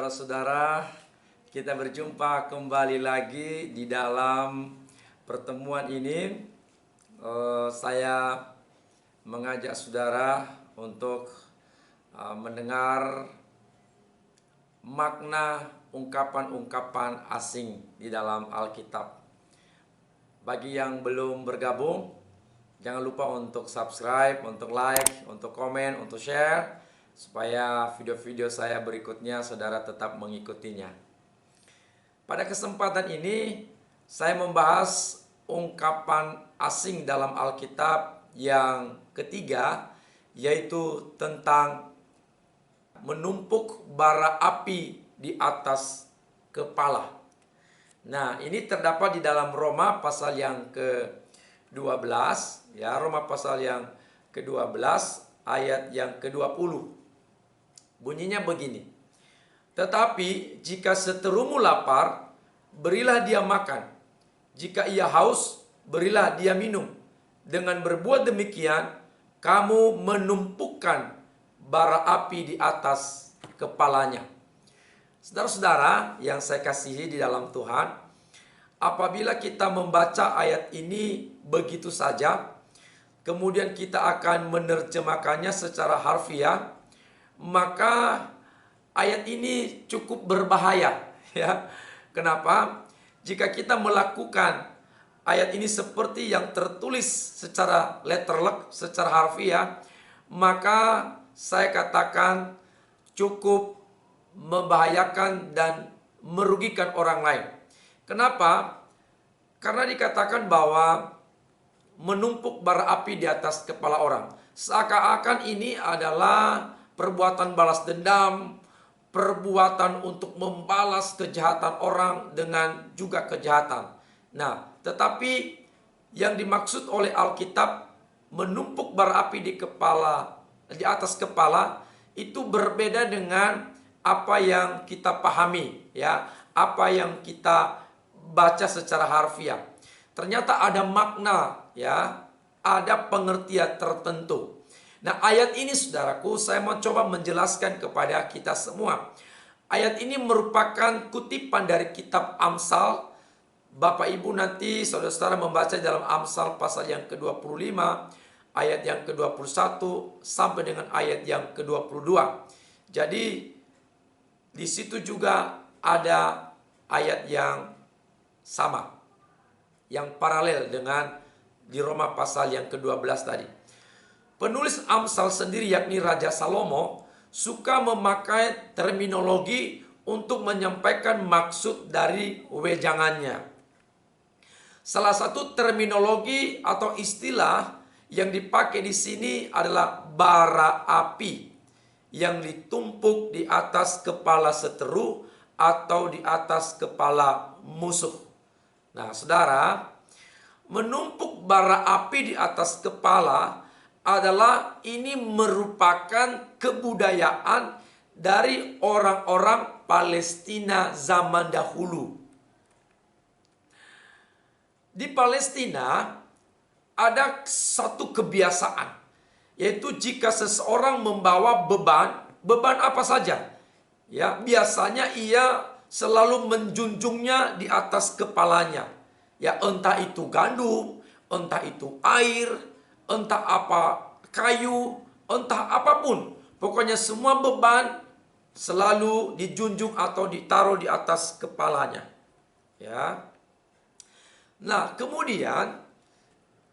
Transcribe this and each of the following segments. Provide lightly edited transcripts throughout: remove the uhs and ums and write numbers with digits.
saudara-saudara, kita berjumpa kembali lagi di dalam pertemuan ini. Saya mengajak saudara untuk mendengar makna ungkapan-ungkapan asing di dalam Alkitab. Bagi yang belum bergabung, jangan lupa untuk subscribe, untuk like, untuk komen, untuk share, supaya video-video saya berikutnya saudara tetap mengikutinya. Pada kesempatan ini saya membahas ungkapan asing dalam Alkitab yang ketiga, yaitu tentang menumpuk bara api di atas kepala. Nah, ini terdapat di dalam Roma pasal yang ke-12, ya, Roma pasal yang ke-12 ayat yang ke-20. Bunyinya begini: tetapi jika seterumu lapar, berilah dia makan. Jika ia haus, berilah dia minum. Dengan berbuat demikian, kamu menumpukan bara api di atas kepalanya. Saudara-saudara yang saya kasihi di dalam Tuhan, apabila kita membaca ayat ini begitu saja, kemudian kita akan menerjemahkannya secara harfiah, maka ayat ini cukup berbahaya, ya. Kenapa? Jika kita melakukan ayat ini seperti yang tertulis secara letterlek, secara harfiah, maka saya katakan cukup membahayakan dan merugikan orang lain. Kenapa? Karena dikatakan bahwa menumpuk bara api di atas kepala orang. Seakan-akan ini adalah perbuatan balas dendam, perbuatan untuk membalas kejahatan orang dengan juga kejahatan. Nah, tetapi yang dimaksud oleh Alkitab menumpuk bara api di atas kepala itu berbeda dengan apa yang kita pahami, ya, apa yang kita baca secara harfiah. Ternyata ada makna, ya, ada pengertian tertentu. Nah, ayat ini saudaraku, saya mau coba menjelaskan kepada kita semua. Ayat ini merupakan kutipan dari kitab Amsal. Bapak Ibu nanti saudara-saudara membaca dalam Amsal pasal yang ke-25, ayat yang ke-21 sampai dengan ayat yang ke-22. Jadi di situ juga ada ayat yang sama, yang paralel dengan di Roma pasal yang ke-12 tadi. Penulis Amsal sendiri, yakni Raja Salomo, suka memakai terminologi untuk menyampaikan maksud dari wejangannya. Salah satu terminologi atau istilah yang dipakai di sini adalah bara api yang ditumpuk di atas kepala seteru atau di atas kepala musuh. Nah, saudara, menumpuk bara api di atas kepala adalah ini merupakan kebudayaan dari orang-orang Palestina zaman dahulu. Di Palestina ada satu kebiasaan, yaitu jika seseorang membawa beban apa saja, ya, biasanya ia selalu menjunjungnya di atas kepalanya. Ya, entah itu gandum, entah itu air, entah apa kayu, entah apapun. Pokoknya semua beban selalu dijunjung atau ditaruh di atas kepalanya. Ya. Nah, kemudian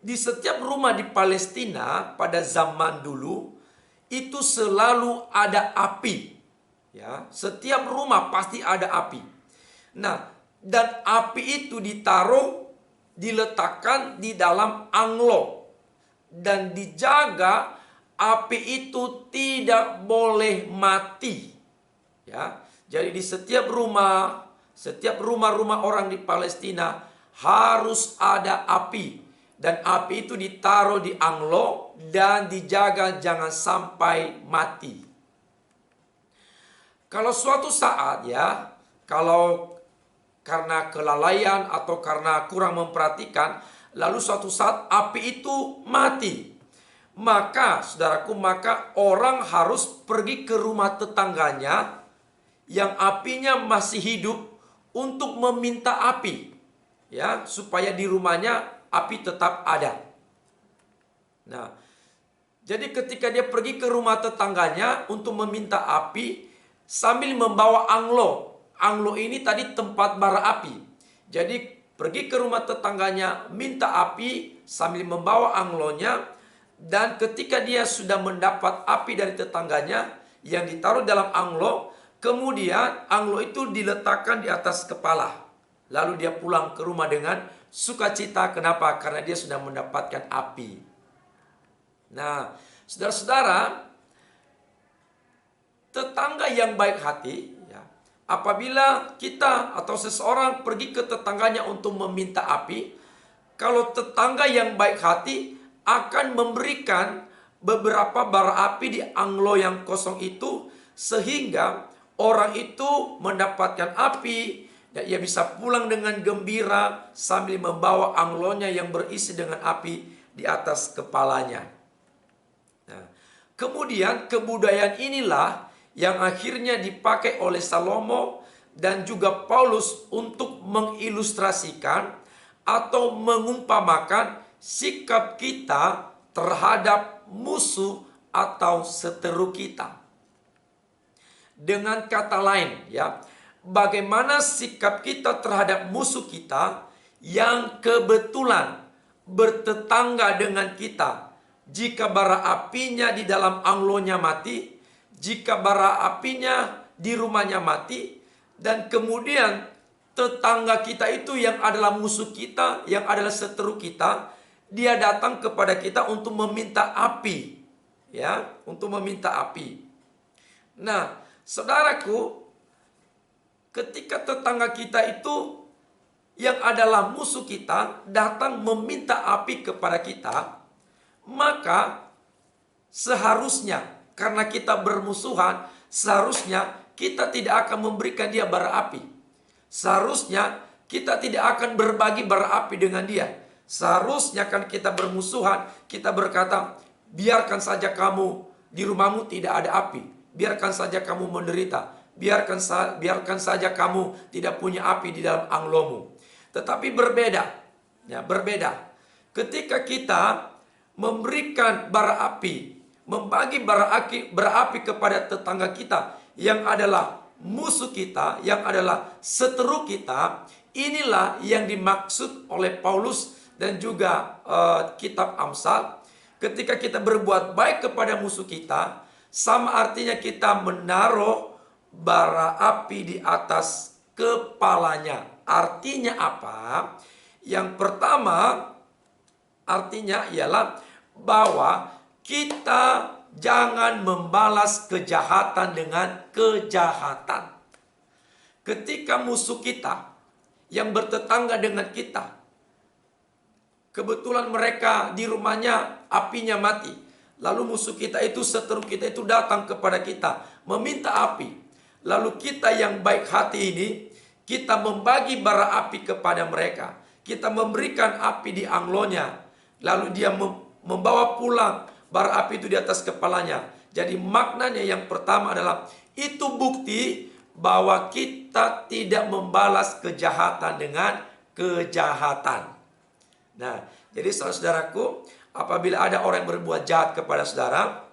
di setiap rumah di Palestina pada zaman dulu itu selalu ada api. Ya, setiap rumah pasti ada api. Nah, dan api itu diletakkan di dalam anglo. Dan dijaga api itu tidak boleh mati. Ya, jadi di setiap rumah-rumah orang di Palestina harus ada api. Dan api itu ditaruh di anglo dan dijaga jangan sampai mati. Kalau suatu saat, ya, kalau karena kelalaian atau karena kurang memperhatikan, lalu suatu saat api itu mati, maka saudaraku, maka orang harus pergi ke rumah tetangganya yang apinya masih hidup untuk meminta api, ya, supaya di rumahnya api tetap ada. Nah, jadi ketika dia pergi ke rumah tetangganya untuk meminta api sambil membawa anglo. Anglo ini tadi tempat bara api. Jadi pergi ke rumah tetangganya minta api sambil membawa anglonya. Dan ketika dia sudah mendapat api dari tetangganya yang ditaruh dalam anglo, kemudian anglo itu diletakkan di atas kepala. Lalu dia pulang ke rumah dengan sukacita. Kenapa? Karena dia sudah mendapatkan api. Nah, saudara-saudara, tetangga yang baik hati, ya, apabila kita atau seseorang pergi ke tetangganya untuk meminta api, kalau tetangga yang baik hati akan memberikan beberapa bara api di anglo yang kosong itu, sehingga orang itu mendapatkan api dan ia bisa pulang dengan gembira sambil membawa anglonya yang berisi dengan api di atas kepalanya. Nah, kemudian kebudayaan inilah yang akhirnya dipakai oleh Salomo dan juga Paulus untuk mengilustrasikan atau mengumpamakan sikap kita terhadap musuh atau seteru kita. Dengan kata lain, ya, bagaimana sikap kita terhadap musuh kita yang kebetulan bertetangga dengan kita. Jika bara apinya di dalam anglonya mati, jika bara apinya di rumahnya mati, dan kemudian tetangga kita itu yang adalah musuh kita, yang adalah seteru kita, dia datang kepada kita untuk meminta api, ya, untuk meminta api. Nah, saudaraku, ketika tetangga kita itu yang adalah musuh kita datang meminta api kepada kita, maka seharusnya, karena kita bermusuhan, seharusnya kita tidak akan memberikan dia bara api. Seharusnya kita tidak akan berbagi bara api dengan dia. Seharusnya kan kita bermusuhan, kita berkata, biarkan saja kamu di rumahmu tidak ada api. Biarkan saja kamu menderita. Biarkan saja kamu tidak punya api di dalam anglomu. Tetapi berbeda, ya, berbeda. Ketika kita memberikan bara api, membagi bara api kepada tetangga kita yang adalah musuh kita, yang adalah seteru kita, inilah yang dimaksud oleh Paulus dan juga kitab Amsal. Ketika kita berbuat baik kepada musuh kita, sama artinya kita menaruh bara api di atas kepalanya. Artinya apa? Yang pertama, artinya ialah bahwa kita jangan membalas kejahatan dengan kejahatan. Ketika musuh kita yang bertetangga dengan kita, kebetulan mereka di rumahnya apinya mati, lalu musuh kita itu, seteru kita itu datang kepada kita meminta api. Lalu kita yang baik hati ini, kita membagi bara api kepada mereka. Kita memberikan api di anglonya. Lalu dia membawa pulang bara api itu di atas kepalanya. Jadi maknanya yang pertama adalah itu bukti bahwa kita tidak membalas kejahatan dengan kejahatan. Nah, jadi saudara-saudaraku, apabila ada orang yang berbuat jahat kepada saudara,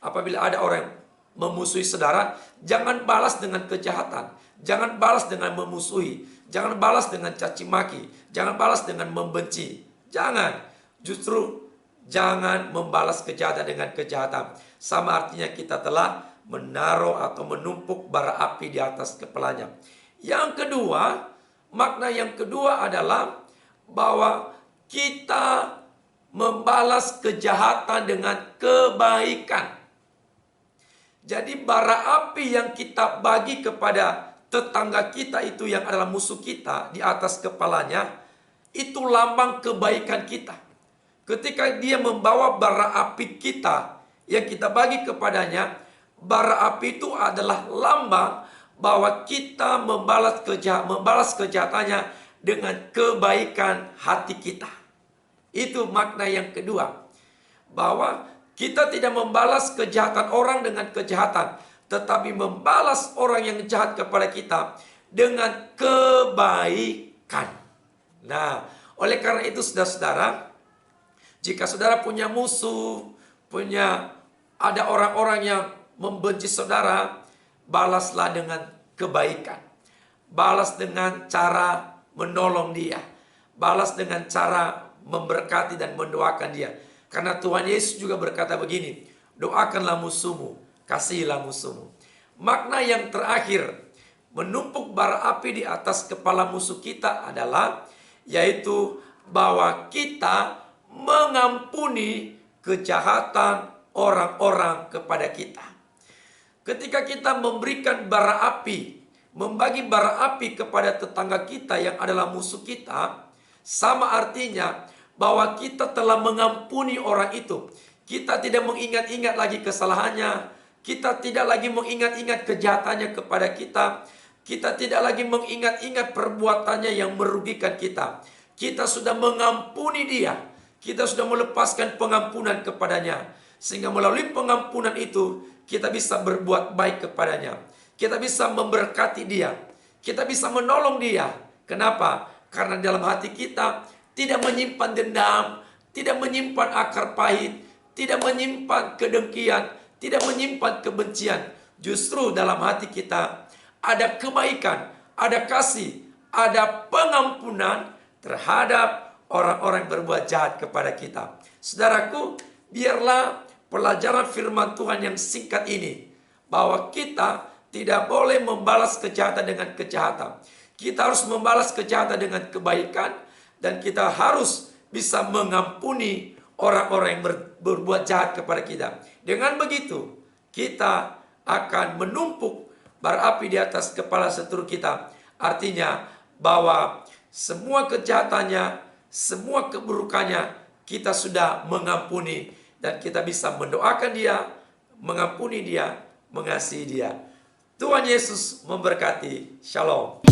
apabila ada orang yang memusuhi saudara, jangan balas dengan kejahatan. Jangan balas dengan memusuhi. Jangan balas dengan caci maki. Jangan balas dengan membenci. Jangan. Justru jangan membalas kejahatan dengan kejahatan. Sama artinya kita telah menaruh atau menumpuk bara api di atas kepalanya. Yang kedua, makna yang kedua adalah bahwa kita membalas kejahatan dengan kebaikan. Jadi bara api yang kita bagi kepada tetangga kita itu yang adalah musuh kita di atas kepalanya, itu lambang kebaikan kita. Ketika dia membawa bara api kita yang kita bagi kepadanya, bara api itu adalah lambang bahwa kita membalas kejahatannya dengan kebaikan hati kita. Itu makna yang kedua. Bahwa kita tidak membalas kejahatan orang dengan kejahatan, tetapi membalas orang yang jahat kepada kita dengan kebaikan. Nah, oleh karena itu saudara-saudara, jika saudara punya musuh, ada orang-orang yang membenci saudara, balaslah dengan kebaikan. Balas dengan cara menolong dia. Balas dengan cara memberkati dan mendoakan dia. Karena Tuhan Yesus juga berkata begini, doakanlah musuhmu, kasihilah musuhmu. Makna yang terakhir, menumpuk bara api di atas kepala musuh kita adalah, yaitu bahwa kita mengampuni kejahatan orang-orang kepada kita. Ketika kita memberikan bara api, membagi bara api kepada tetangga kita yang adalah musuh kita, sama artinya bahwa kita telah mengampuni orang itu. Kita tidak mengingat-ingat lagi kesalahannya. Kita tidak lagi mengingat-ingat kejahatannya kepada kita. Kita tidak lagi mengingat-ingat perbuatannya yang merugikan kita. Kita sudah mengampuni dia. Kita sudah melepaskan pengampunan kepadanya. Sehingga melalui pengampunan itu, kita bisa berbuat baik kepadanya. Kita bisa memberkati dia. Kita bisa menolong dia. Kenapa? Karena dalam hati kita tidak menyimpan dendam, tidak menyimpan akar pahit, tidak menyimpan kedengkian, tidak menyimpan kebencian. Justru dalam hati kita ada kebaikan, ada kasih, ada pengampunan terhadap orang-orang yang berbuat jahat kepada kita. Saudaraku, biarlah pelajaran firman Tuhan yang singkat ini, bahwa kita tidak boleh membalas kejahatan dengan kejahatan. Kita harus membalas kejahatan dengan kebaikan, dan kita harus bisa mengampuni orang-orang yang berbuat jahat kepada kita. Dengan begitu, kita akan menumpuk bara api di atas kepala seteru kita. Artinya bahwa semua kejahatannya, semua keburukannya, kita sudah mengampuni. Dan kita bisa mendoakan dia, mengampuni dia, mengasihi dia. Tuhan Yesus memberkati. Shalom.